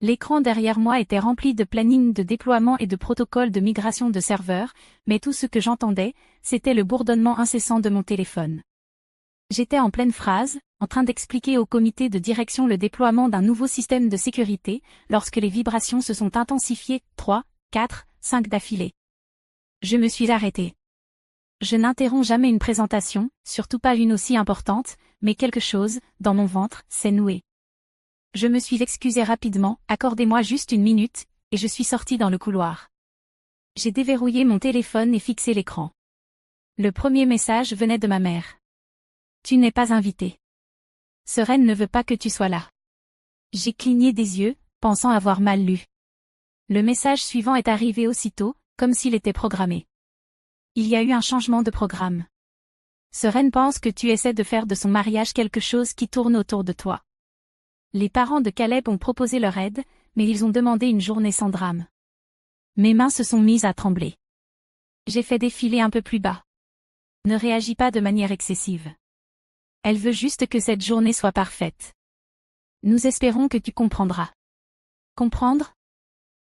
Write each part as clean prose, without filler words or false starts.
L'écran derrière moi était rempli de plannings de déploiement et de protocoles de migration de serveurs, mais tout ce que j'entendais, c'était le bourdonnement incessant de mon téléphone. J'étais en pleine phrase, en train d'expliquer au comité de direction le déploiement d'un nouveau système de sécurité, lorsque les vibrations se sont intensifiées, 3, 4, 5 d'affilée. Je me suis arrêtée. Je n'interromps jamais une présentation, surtout pas une aussi importante, mais quelque chose, dans mon ventre, s'est noué. Je me suis excusée rapidement, accordez-moi juste une minute, et je suis sortie dans le couloir. J'ai déverrouillé mon téléphone et fixé l'écran. Le premier message venait de ma mère. Tu n'es pas invité. Seren ne veut pas que tu sois là. J'ai cligné des yeux, pensant avoir mal lu. Le message suivant est arrivé aussitôt, comme s'il était programmé. Il y a eu un changement de programme. Seren pense que tu essaies de faire de son mariage quelque chose qui tourne autour de toi. Les parents de Caleb ont proposé leur aide, mais ils ont demandé une journée sans drame. Mes mains se sont mises à trembler. J'ai fait défiler un peu plus bas. Ne réagis pas de manière excessive. Elle veut juste que cette journée soit parfaite. Nous espérons que tu comprendras. Comprendre?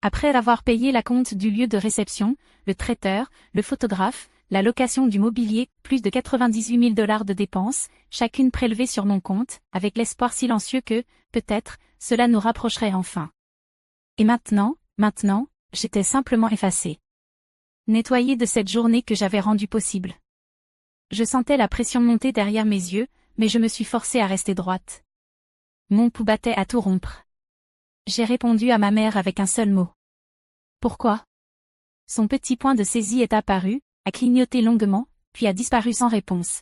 Après avoir payé la compte du lieu de réception, le traiteur, le photographe, la location du mobilier, plus de 98 000 $ de dépenses, chacune prélevée sur mon compte, avec l'espoir silencieux que, peut-être, cela nous rapprocherait enfin. Et maintenant, j'étais simplement effacée. Nettoyée de cette journée que j'avais rendue possible. Je sentais la pression monter derrière mes yeux, mais je me suis forcée à rester droite. Mon pouls battait à tout rompre. J'ai répondu à ma mère avec un seul mot. Pourquoi? Son petit point de saisie est apparu, a clignoté longuement, puis a disparu sans réponse.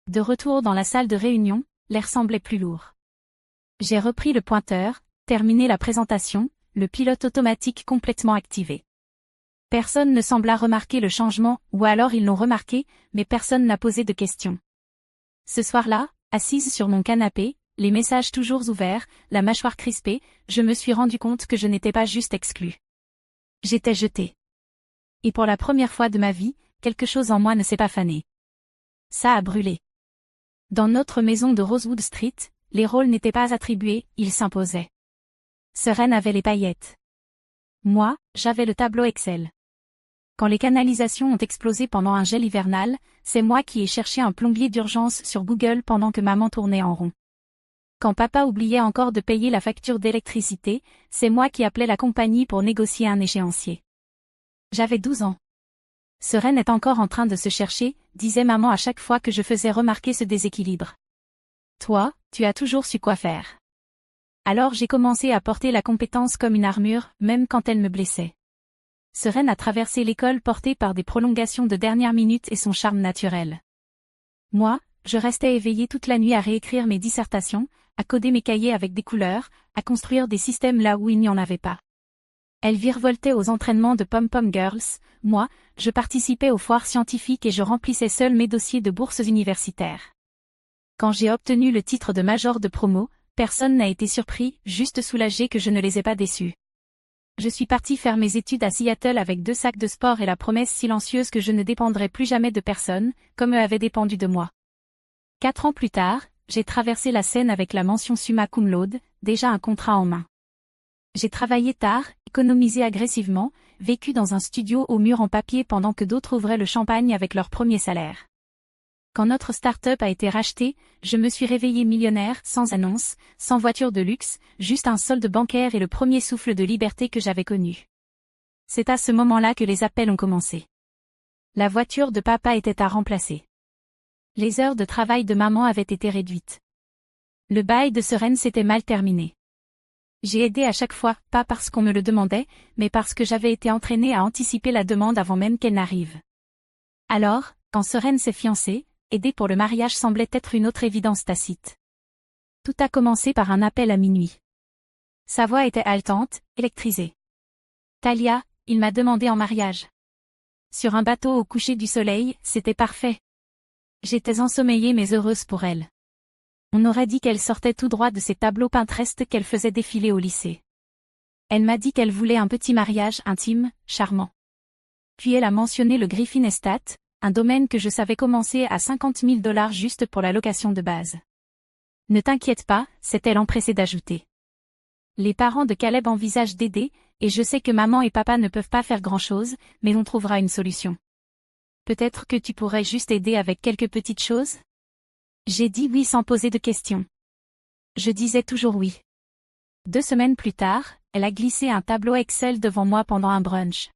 De retour dans la salle de réunion, l'air semblait plus lourd. J'ai repris le pointeur, terminé la présentation, le pilote automatique complètement activé. Personne ne sembla remarquer le changement, ou alors ils l'ont remarqué, mais personne n'a posé de questions. Ce soir-là, assise sur mon canapé, les messages toujours ouverts, la mâchoire crispée, je me suis rendu compte que je n'étais pas juste exclue. J'étais jetée. Et pour la première fois de ma vie, quelque chose en moi ne s'est pas fané. Ça a brûlé. Dans notre maison de Rosewood Street, les rôles n'étaient pas attribués, ils s'imposaient. Seren avait les paillettes. Moi, j'avais le tableau Excel. Quand les canalisations ont explosé pendant un gel hivernal, c'est moi qui ai cherché un plombier d'urgence sur Google pendant que maman tournait en rond. Quand papa oubliait encore de payer la facture d'électricité, c'est moi qui appelais la compagnie pour négocier un échéancier. J'avais 12 ans. Seren est encore en train de se chercher, disait maman à chaque fois que je faisais remarquer ce déséquilibre. Toi, tu as toujours su quoi faire. Alors j'ai commencé à porter la compétence comme une armure, même quand elle me blessait. Seren a traversé l'école portée par des prolongations de dernière minute et son charme naturel. Moi, je restais éveillée toute la nuit à réécrire mes dissertations, à coder mes cahiers avec des couleurs, à construire des systèmes là où il n'y en avait pas. Elle virevoltait aux entraînements de Pom-Pom Girls, moi, je participais aux foires scientifiques et je remplissais seul mes dossiers de bourses universitaires. Quand j'ai obtenu le titre de major de promo, personne n'a été surpris, juste soulagé que je ne les ai pas déçus. Je suis partie faire mes études à Seattle avec 2 sacs de sport et la promesse silencieuse que je ne dépendrais plus jamais de personne, comme eux avaient dépendu de moi. 4 ans plus tard, j'ai traversé la Seine avec la mention summa cum laude, déjà un contrat en main. J'ai travaillé tard, économisé agressivement, vécu dans un studio au mur en papier pendant que d'autres ouvraient le champagne avec leur premier salaire. Quand notre start-up a été rachetée, je me suis réveillée millionnaire, sans annonce, sans voiture de luxe, juste un solde bancaire et le premier souffle de liberté que j'avais connu. C'est à ce moment-là que les appels ont commencé. La voiture de papa était à remplacer. Les heures de travail de maman avaient été réduites. Le bail de Seren s'était mal terminé. J'ai aidé à chaque fois, pas parce qu'on me le demandait, mais parce que j'avais été entraînée à anticiper la demande avant même qu'elle n'arrive. Alors, quand Seren s'est fiancée, aider pour le mariage semblait être une autre évidence tacite. Tout a commencé par un appel à minuit. Sa voix était haletante, électrisée. Talia, il m'a demandé en mariage. Sur un bateau au coucher du soleil, c'était parfait. J'étais ensommeillée mais heureuse pour elle. On aurait dit qu'elle sortait tout droit de ces tableaux Pinterest qu'elle faisait défiler au lycée. Elle m'a dit qu'elle voulait un petit mariage intime, charmant. Puis elle a mentionné le Griffin Estate, un domaine que je savais commencer à 50 000 $ juste pour la location de base. Ne t'inquiète pas, s'est-elle empressée d'ajouter. Les parents de Caleb envisagent d'aider, et je sais que maman et papa ne peuvent pas faire grand-chose, mais on trouvera une solution. Peut-être que tu pourrais juste aider avec quelques petites choses? J'ai dit oui sans poser de questions. Je disais toujours oui. 2 semaines plus tard, elle a glissé un tableau Excel devant moi pendant un brunch.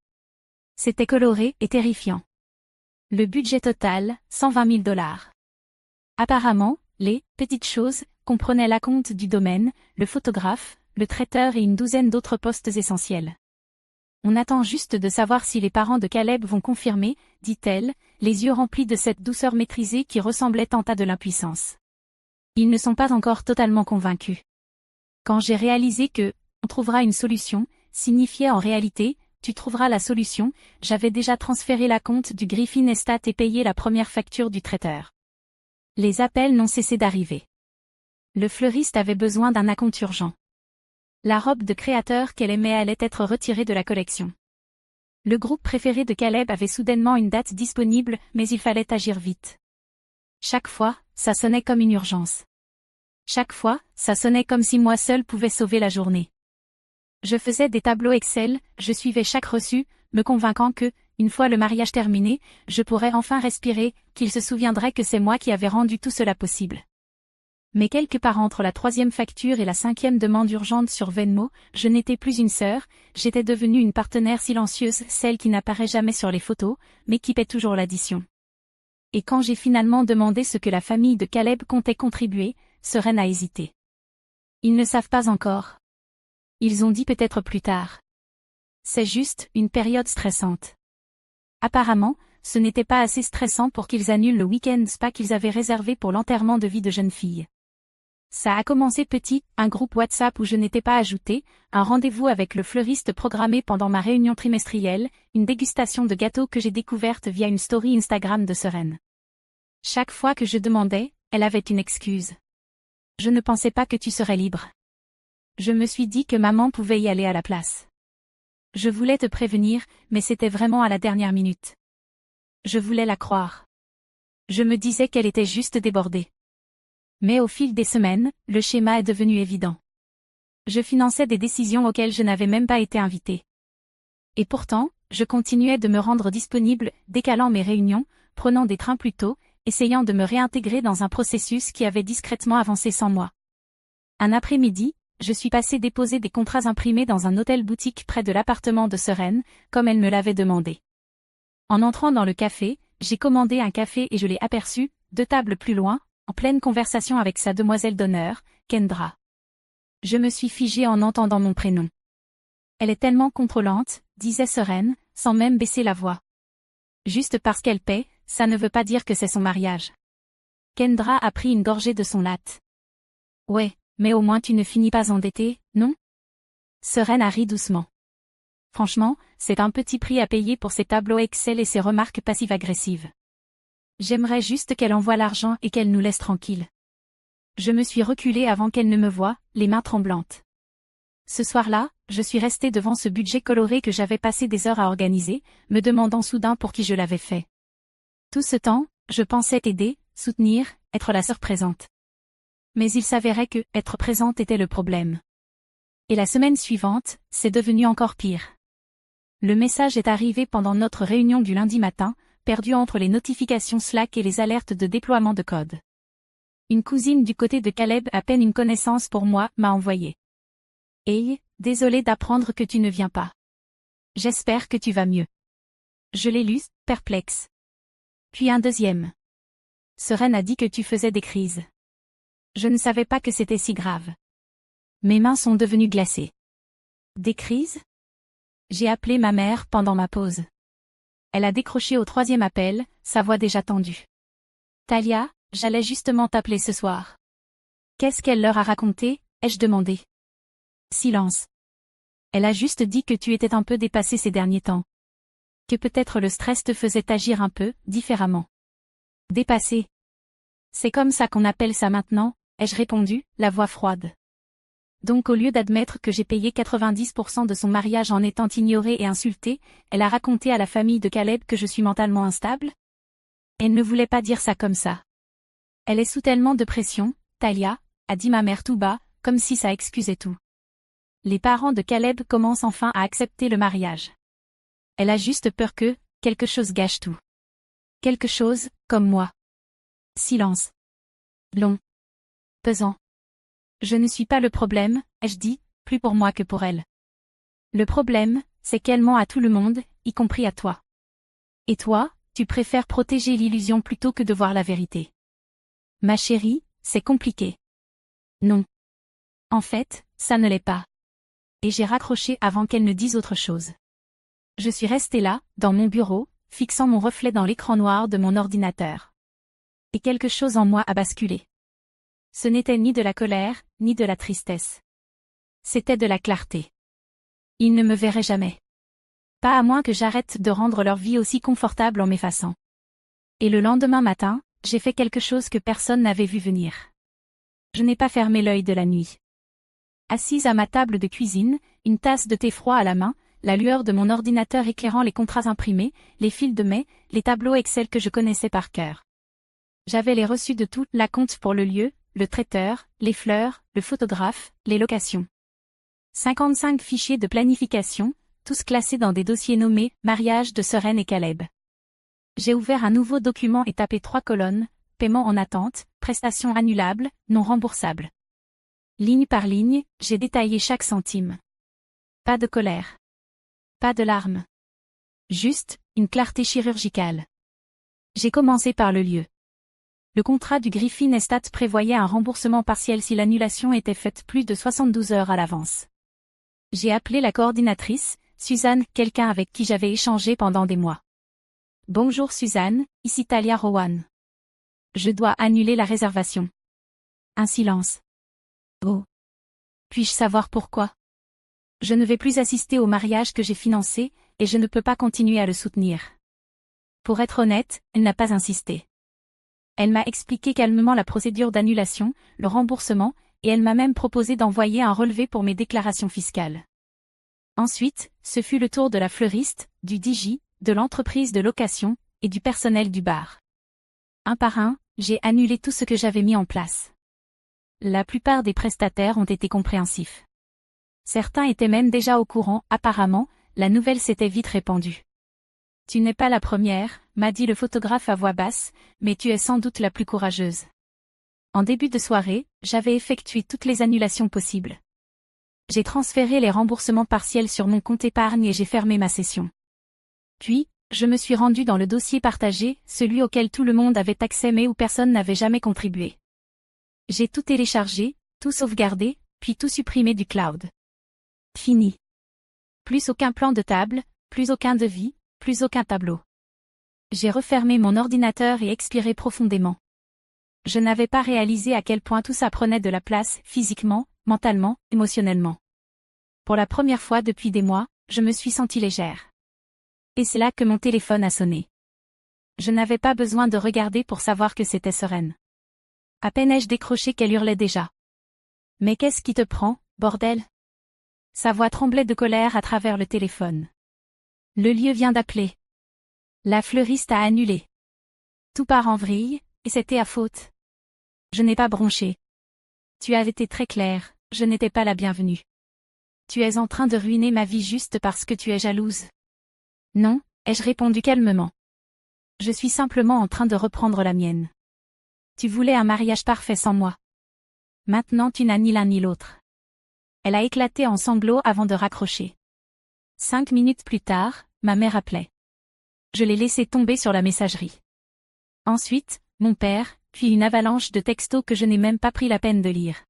C'était coloré et terrifiant. Le budget total, 120 000 $. Apparemment, les « petites choses » comprenaient l'acompte du domaine, le photographe, le traiteur et une douzaine d'autres postes essentiels. On attend juste de savoir si les parents de Caleb vont confirmer, dit-elle, les yeux remplis de cette douceur maîtrisée qui ressemblait tant à de l'impuissance. Ils ne sont pas encore totalement convaincus. Quand j'ai réalisé que « on trouvera une solution » signifiait en réalité « tu trouveras la solution », j'avais déjà transféré l'acompte du Griffin Estate et payé la première facture du traiteur. Les appels n'ont cessé d'arriver. Le fleuriste avait besoin d'un acompte urgent. La robe de créateur qu'elle aimait allait être retirée de la collection. Le groupe préféré de Caleb avait soudainement une date disponible, mais il fallait agir vite. Chaque fois, ça sonnait comme une urgence. Chaque fois, ça sonnait comme si moi seul pouvais sauver la journée. Je faisais des tableaux Excel, je suivais chaque reçu, me convainquant que, une fois le mariage terminé, je pourrais enfin respirer, qu'il se souviendrait que c'est moi qui avais rendu tout cela possible. Mais quelque part entre la 3e facture et la 5e demande urgente sur Venmo, je n'étais plus une sœur, j'étais devenue une partenaire silencieuse, celle qui n'apparaît jamais sur les photos, mais qui paie toujours l'addition. Et quand j'ai finalement demandé ce que la famille de Caleb comptait contribuer, Seren a hésité. Ils ne savent pas encore. Ils ont dit peut-être plus tard. C'est juste une période stressante. Apparemment, ce n'était pas assez stressant pour qu'ils annulent le week-end spa qu'ils avaient réservé pour l'enterrement de vie de jeune fille. Ça a commencé petit, un groupe WhatsApp où je n'étais pas ajoutée, un rendez-vous avec le fleuriste programmé pendant ma réunion trimestrielle, une dégustation de gâteaux que j'ai découverte via une story Instagram de Seren. Chaque fois que je demandais, elle avait une excuse. Je ne pensais pas que tu serais libre. Je me suis dit que maman pouvait y aller à la place. Je voulais te prévenir, mais c'était vraiment à la dernière minute. Je voulais la croire. Je me disais qu'elle était juste débordée. Mais au fil des semaines, le schéma est devenu évident. Je finançais des décisions auxquelles je n'avais même pas été invitée. Et pourtant, je continuais de me rendre disponible, décalant mes réunions, prenant des trains plus tôt, essayant de me réintégrer dans un processus qui avait discrètement avancé sans moi. Un après-midi, je suis passée déposer des contrats imprimés dans un hôtel-boutique près de l'appartement de Seren, comme elle me l'avait demandé. En entrant dans le café, j'ai commandé un café et je l'ai aperçue, 2 tables plus loin, en pleine conversation avec sa demoiselle d'honneur, Kendra. Je me suis figée en entendant mon prénom. Elle est tellement contrôlante, disait Seren, sans même baisser la voix. Juste parce qu'elle paie, ça ne veut pas dire que c'est son mariage. Kendra a pris une gorgée de son latte. Ouais, mais au moins tu ne finis pas endettée, non? Seren a ri doucement. Franchement, c'est un petit prix à payer pour ses tableaux Excel et ses remarques passives-agressives. J'aimerais juste qu'elle envoie l'argent et qu'elle nous laisse tranquilles. Je me suis reculée avant qu'elle ne me voie, les mains tremblantes. Ce soir-là, je suis restée devant ce budget coloré que j'avais passé des heures à organiser, me demandant soudain pour qui je l'avais fait. Tout ce temps, je pensais aider, soutenir, être la sœur présente. Mais il s'avérait que être présente était le problème. Et la semaine suivante, c'est devenu encore pire. Le message est arrivé pendant notre réunion du lundi matin, perdu entre les notifications Slack et les alertes de déploiement de code. Une cousine du côté de Caleb, à peine une connaissance pour moi, m'a envoyé. Hey, désolée d'apprendre que tu ne viens pas. J'espère que tu vas mieux. Je l'ai lu, perplexe. Puis un deuxième. Seren a dit que tu faisais des crises. Je ne savais pas que c'était si grave. Mes mains sont devenues glacées. Des crises? J'ai appelé ma mère pendant ma pause. Elle a décroché au 3e appel, sa voix déjà tendue. Talia, j'allais justement t'appeler ce soir. Qu'est-ce qu'elle leur a raconté, ai-je demandé. Silence. Elle a juste dit que tu étais un peu dépassée ces derniers temps. Que peut-être le stress te faisait agir un peu, différemment. Dépassée. C'est comme ça qu'on appelle ça maintenant, ai-je répondu, la voix froide. Donc au lieu d'admettre que j'ai payé 90% de son mariage en étant ignorée et insultée, elle a raconté à la famille de Caleb que je suis mentalement instable? Elle ne voulait pas dire ça comme ça. Elle est sous tellement de pression, Talia, a dit ma mère tout bas, comme si ça excusait tout. Les parents de Caleb commencent enfin à accepter le mariage. Elle a juste peur que quelque chose gâche tout. Quelque chose, comme moi. Silence. Long. Pesant. Je ne suis pas le problème, ai-je dit, plus pour moi que pour elle. Le problème, c'est qu'elle ment à tout le monde, y compris à toi. Et toi, tu préfères protéger l'illusion plutôt que de voir la vérité. Ma chérie, c'est compliqué. Non. En fait, ça ne l'est pas. Et j'ai raccroché avant qu'elle ne dise autre chose. Je suis restée là, dans mon bureau, fixant mon reflet dans l'écran noir de mon ordinateur. Et quelque chose en moi a basculé. Ce n'était ni de la colère, ni de la tristesse. C'était de la clarté. Ils ne me verraient jamais. Pas à moins que j'arrête de rendre leur vie aussi confortable en m'effaçant. Et le lendemain matin, j'ai fait quelque chose que personne n'avait vu venir. Je n'ai pas fermé l'œil de la nuit. Assise à ma table de cuisine, une tasse de thé froid à la main, la lueur de mon ordinateur éclairant les contrats imprimés, les fils de mai, les tableaux Excel que je connaissais par cœur. J'avais les reçus de tout, la compte pour le lieu, le traiteur, les fleurs, le photographe, les locations. 55 fichiers de planification, tous classés dans des dossiers nommés « Mariage de Serène et Caleb ». J'ai ouvert un nouveau document et tapé 3 colonnes, paiement en attente, prestations annulables, non remboursables. Ligne par ligne, j'ai détaillé chaque centime. Pas de colère. Pas de larmes. Juste, une clarté chirurgicale. J'ai commencé par le lieu. Le contrat du Griffin Estate prévoyait un remboursement partiel si l'annulation était faite plus de 72 heures à l'avance. J'ai appelé la coordinatrice, Suzanne, quelqu'un avec qui j'avais échangé pendant des mois. Bonjour Suzanne, ici Talia Rowan. Je dois annuler la réservation. Un silence. Oh. Puis-je savoir pourquoi? Je ne vais plus assister au mariage que j'ai financé, et je ne peux pas continuer à le soutenir. Pour être honnête, elle n'a pas insisté. Elle m'a expliqué calmement la procédure d'annulation, le remboursement, et elle m'a même proposé d'envoyer un relevé pour mes déclarations fiscales. Ensuite, ce fut le tour de la fleuriste, du DJ, de l'entreprise de location, et du personnel du bar. Un par un, j'ai annulé tout ce que j'avais mis en place. La plupart des prestataires ont été compréhensifs. Certains étaient même déjà au courant, apparemment, la nouvelle s'était vite répandue. Tu n'es pas la première, m'a dit le photographe à voix basse, mais tu es sans doute la plus courageuse. En début de soirée, j'avais effectué toutes les annulations possibles. J'ai transféré les remboursements partiels sur mon compte épargne et j'ai fermé ma session. Puis, je me suis rendu dans le dossier partagé, celui auquel tout le monde avait accès mais où personne n'avait jamais contribué. J'ai tout téléchargé, tout sauvegardé, puis tout supprimé du cloud. Fini. Plus aucun plan de table, plus aucun devis, plus aucun tableau. J'ai refermé mon ordinateur et expiré profondément. Je n'avais pas réalisé à quel point tout ça prenait de la place, physiquement, mentalement, émotionnellement. Pour la première fois depuis des mois, je me suis sentie légère. Et c'est là que mon téléphone a sonné. Je n'avais pas besoin de regarder pour savoir que c'était Serène. À peine ai-je décroché qu'elle hurlait déjà. « Mais qu'est-ce qui te prend, bordel ?» Sa voix tremblait de colère à travers le téléphone. Le lieu vient d'appeler. La fleuriste a annulé. Tout part en vrille, et c'était à faute. Je n'ai pas bronché. Tu as été très clair, je n'étais pas la bienvenue. Tu es en train de ruiner ma vie juste parce que tu es jalouse. Non, ai-je répondu calmement. Je suis simplement en train de reprendre la mienne. Tu voulais un mariage parfait sans moi. Maintenant tu n'as ni l'un ni l'autre. Elle a éclaté en sanglots avant de raccrocher. 5 minutes plus tard, ma mère appelait. Je l'ai laissé tomber sur la messagerie. Ensuite, mon père, puis une avalanche de textos que je n'ai même pas pris la peine de lire.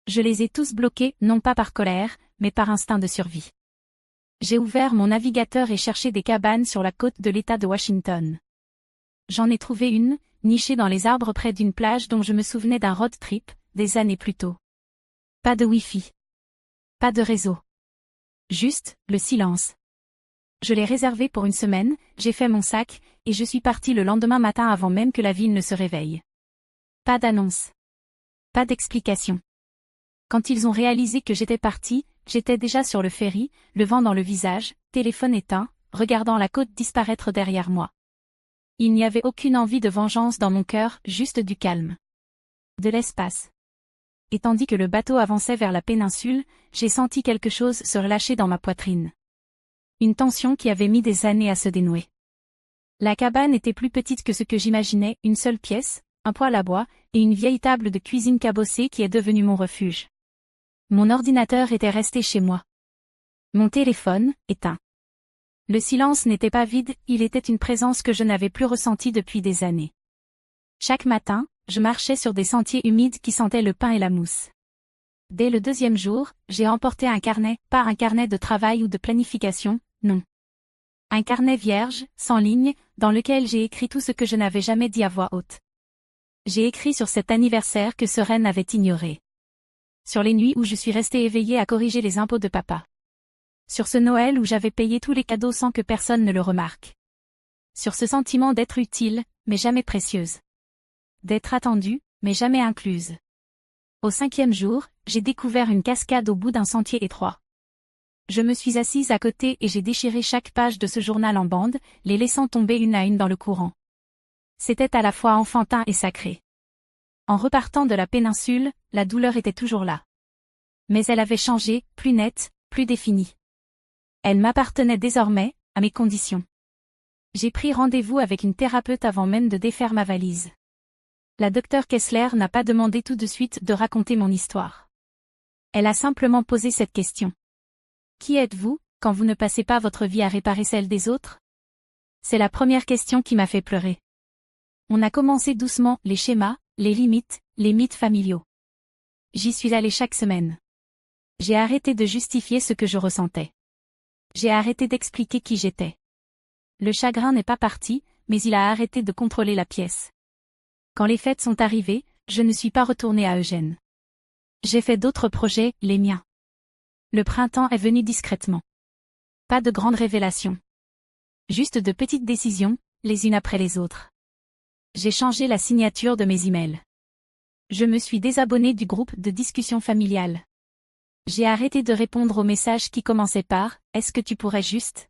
Je les ai tous bloqués, non pas par colère, mais par instinct de survie. J'ai ouvert mon navigateur et cherché des cabanes sur la côte de l'État de Washington. J'en ai trouvé une, nichée dans les arbres près d'une plage dont je me souvenais d'un road trip, des années plus tôt. Pas de Wi-Fi. Pas de réseau. Juste, le silence. Je l'ai réservé pour une semaine, j'ai fait mon sac, et je suis partie le lendemain matin avant même que la ville ne se réveille. Pas d'annonce. Pas d'explication. Quand ils ont réalisé que j'étais partie, j'étais déjà sur le ferry, le vent dans le visage, téléphone éteint, regardant la côte disparaître derrière moi. Il n'y avait aucune envie de vengeance dans mon cœur, juste du calme. De l'espace. et tandis que le bateau avançait vers la péninsule, j'ai senti quelque chose se relâcher dans ma poitrine. Une tension qui avait mis des années à se dénouer. La cabane était plus petite que ce que j'imaginais, une seule pièce, un poêle à bois, et une vieille table de cuisine cabossée qui est devenue mon refuge. Mon ordinateur était resté chez moi. Mon téléphone, éteint. Le silence n'était pas vide, il était une présence que je n'avais plus ressentie depuis des années. Chaque matin, je marchais sur des sentiers humides qui sentaient le pain et la mousse. Dès le 2e jour, j'ai emporté un carnet, pas un carnet de travail ou de planification, non. Un carnet vierge, sans ligne, dans lequel j'ai écrit tout ce que je n'avais jamais dit à voix haute. J'ai écrit sur cet anniversaire que Sereine avait ignoré. Sur les nuits où je suis restée éveillée à corriger les impôts de papa. Sur ce Noël où j'avais payé tous les cadeaux sans que personne ne le remarque. Sur ce sentiment d'être utile, mais jamais précieuse. D'être attendue, mais jamais incluse. Au 5e jour, j'ai découvert une cascade au bout d'un sentier étroit. Je me suis assise à côté et j'ai déchiré chaque page de ce journal en bandes, les laissant tomber une à une dans le courant. C'était à la fois enfantin et sacré. En repartant de la péninsule, la douleur était toujours là. Mais elle avait changé, plus nette, plus définie. Elle m'appartenait désormais, à mes conditions. J'ai pris rendez-vous avec une thérapeute avant même de défaire ma valise. La docteure Kessler n'a pas demandé tout de suite de raconter mon histoire. Elle a simplement posé cette question. Qui êtes-vous, quand vous ne passez pas votre vie à réparer celle des autres? C'est la première question qui m'a fait pleurer. On a commencé doucement, les schémas, les limites, les mythes familiaux. J'y suis allée chaque semaine. J'ai arrêté de justifier ce que je ressentais. J'ai arrêté d'expliquer qui j'étais. Le chagrin n'est pas parti, mais il a arrêté de contrôler la pièce. Quand les fêtes sont arrivées, je ne suis pas retournée à Eugène. J'ai fait d'autres projets, les miens. Le printemps est venu discrètement. Pas de grandes révélations. Juste de petites décisions, les unes après les autres. J'ai changé la signature de mes emails. Je me suis désabonnée du groupe de discussion familiale. J'ai arrêté de répondre aux messages qui commençaient par « Est-ce que tu pourrais juste ?»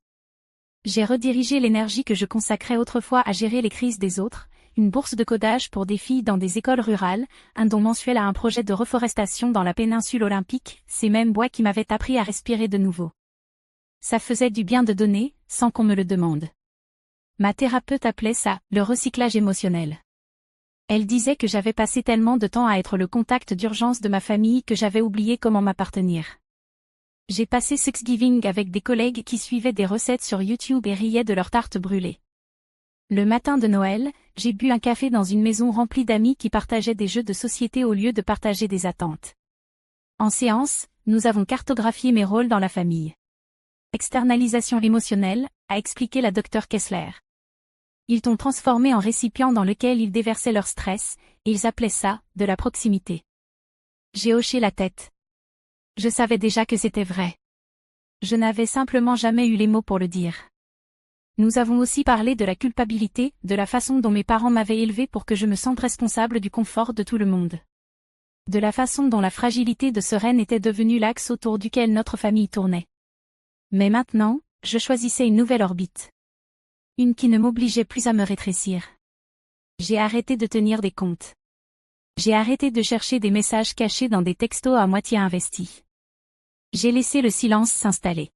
J'ai redirigé l'énergie que je consacrais autrefois à gérer les crises des autres, une bourse de codage pour des filles dans des écoles rurales, un don mensuel à un projet de reforestation dans la péninsule olympique, ces mêmes bois qui m'avaient appris à respirer de nouveau. Ça faisait du bien de donner, sans qu'on me le demande. Ma thérapeute appelait ça « le recyclage émotionnel ». Elle disait que j'avais passé tellement de temps à être le contact d'urgence de ma famille que j'avais oublié comment m'appartenir. J'ai passé Thanksgiving avec des collègues qui suivaient des recettes sur YouTube et riaient de leurs tartes brûlées. Le matin de Noël, j'ai bu un café dans une maison remplie d'amis qui partageaient des jeux de société au lieu de partager des attentes. En séance, nous avons cartographié mes rôles dans la famille. Externalisation émotionnelle, a expliqué la docteure Kessler. Ils t'ont transformé en récipient dans lequel ils déversaient leur stress, et ils appelaient ça, de la proximité. J'ai hoché la tête. Je savais déjà que c'était vrai. Je n'avais simplement jamais eu les mots pour le dire. Nous avons aussi parlé de la culpabilité, de la façon dont mes parents m'avaient élevée pour que je me sente responsable du confort de tout le monde. De la façon dont la fragilité de Sereine était devenue l'axe autour duquel notre famille tournait. Mais maintenant, je choisissais une nouvelle orbite. Une qui ne m'obligeait plus à me rétrécir. J'ai arrêté de tenir des comptes. J'ai arrêté de chercher des messages cachés dans des textos à moitié investis. J'ai laissé le silence s'installer.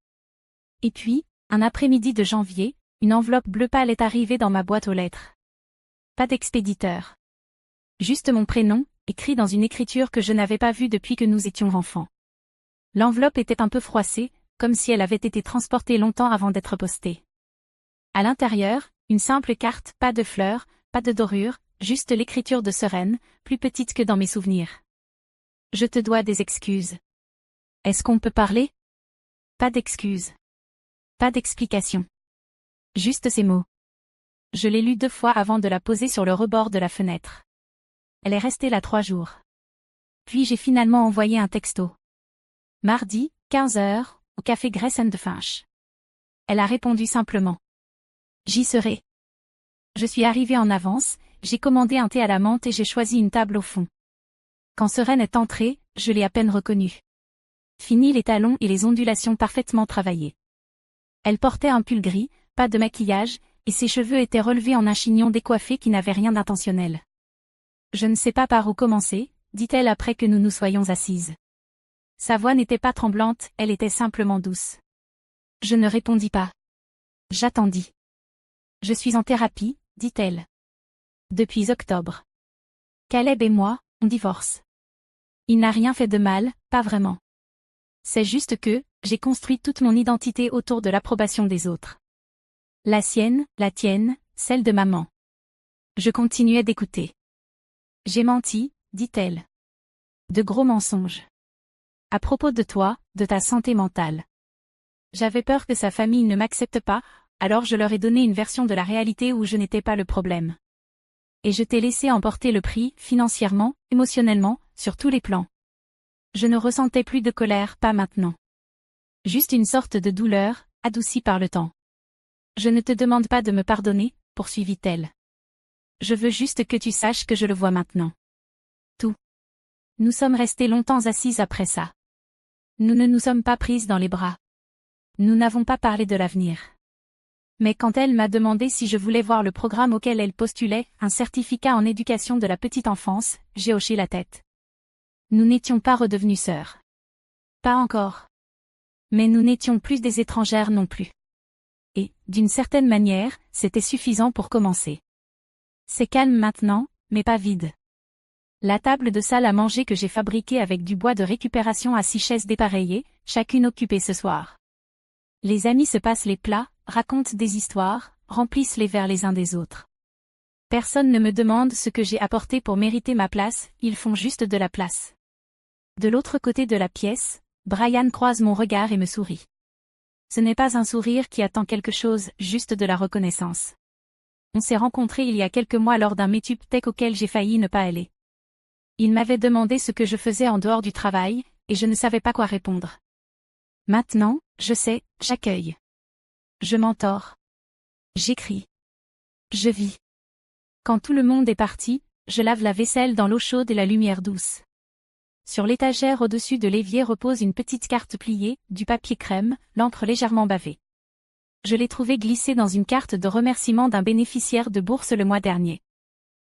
Et puis, un après-midi de janvier, une enveloppe bleu pâle est arrivée dans ma boîte aux lettres. Pas d'expéditeur. Juste mon prénom, écrit dans une écriture que je n'avais pas vue depuis que nous étions enfants. L'enveloppe était un peu froissée, comme si elle avait été transportée longtemps avant d'être postée. À l'intérieur, une simple carte, pas de fleurs, pas de dorure, juste l'écriture de Sereine, plus petite que dans mes souvenirs. Je te dois des excuses. Est-ce qu'on peut parler? Pas d'excuses. Pas d'explication. Juste ces mots. Je l'ai lu 2 fois avant de la poser sur le rebord de la fenêtre. Elle est restée là 3 jours. Puis j'ai finalement envoyé un texto. Mardi, 15h, au café Grace and Finch. Elle a répondu simplement. J'y serai. Je suis arrivée en avance, j'ai commandé un thé à la menthe et j'ai choisi une table au fond. Quand Sereine est entrée, je l'ai à peine reconnue. Fini les talons et les ondulations parfaitement travaillées. Elle portait un pull gris, pas de maquillage, et ses cheveux étaient relevés en un chignon décoiffé qui n'avait rien d'intentionnel. Je ne sais pas par où commencer, dit-elle après que nous nous soyons assises. Sa voix n'était pas tremblante, elle était simplement douce. Je ne répondis pas. J'attendis. Je suis en thérapie, dit-elle. Depuis octobre. Caleb et moi, on divorce. Il n'a rien fait de mal, pas vraiment. C'est juste que, j'ai construit toute mon identité autour de l'approbation des autres. La sienne, la tienne, celle de maman. Je continuais d'écouter. J'ai menti, dit-elle. De gros mensonges. À propos de toi, de ta santé mentale. J'avais peur que sa famille ne m'accepte pas, alors je leur ai donné une version de la réalité où je n'étais pas le problème. Et je t'ai laissé emporter le prix, financièrement, émotionnellement, sur tous les plans. Je ne ressentais plus de colère, pas maintenant. Juste une sorte de douleur, adoucie par le temps. Je ne te demande pas de me pardonner, poursuivit-elle. Je veux juste que tu saches que je le vois maintenant. Tout. Nous sommes restés longtemps assises après ça. Nous ne nous sommes pas prises dans les bras. Nous n'avons pas parlé de l'avenir. Mais quand elle m'a demandé si je voulais voir le programme auquel elle postulait, un certificat en éducation de la petite enfance, j'ai hoché la tête. Nous n'étions pas redevenues sœurs. Pas encore. Mais nous n'étions plus des étrangères non plus. Et, d'une certaine manière, c'était suffisant pour commencer. C'est calme maintenant, mais pas vide. La table de salle à manger que j'ai fabriquée avec du bois de récupération à 6 chaises dépareillées, chacune occupée ce soir. Les amis se passent les plats, racontent des histoires, remplissent les verres les uns des autres. Personne ne me demande ce que j'ai apporté pour mériter ma place, ils font juste de la place. De l'autre côté de la pièce, Brian croise mon regard et me sourit. Ce n'est pas un sourire qui attend quelque chose, juste de la reconnaissance. On s'est rencontrés il y a quelques mois lors d'un meet-up tech auquel j'ai failli ne pas aller. Il m'avait demandé ce que je faisais en dehors du travail, et je ne savais pas quoi répondre. Maintenant, je sais, j'accueille. Je m'entords. J'écris. Je vis. Quand tout le monde est parti, je lave la vaisselle dans l'eau chaude et la lumière douce. Sur l'étagère au-dessus de l'évier repose une petite carte pliée, du papier crème, l'encre légèrement bavée. Je l'ai trouvée glissée dans une carte de remerciement d'un bénéficiaire de bourse le mois dernier.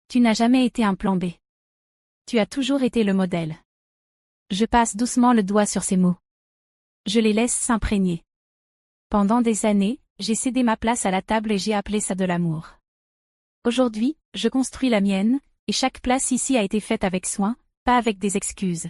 Tu n'as jamais été un plan B. Tu as toujours été le modèle. Je passe doucement le doigt sur ces mots. Je les laisse s'imprégner. Pendant des années, j'ai cédé ma place à la table et j'ai appelé ça de l'amour. Aujourd'hui, je construis la mienne, et chaque place ici a été faite avec soin, pas avec des excuses.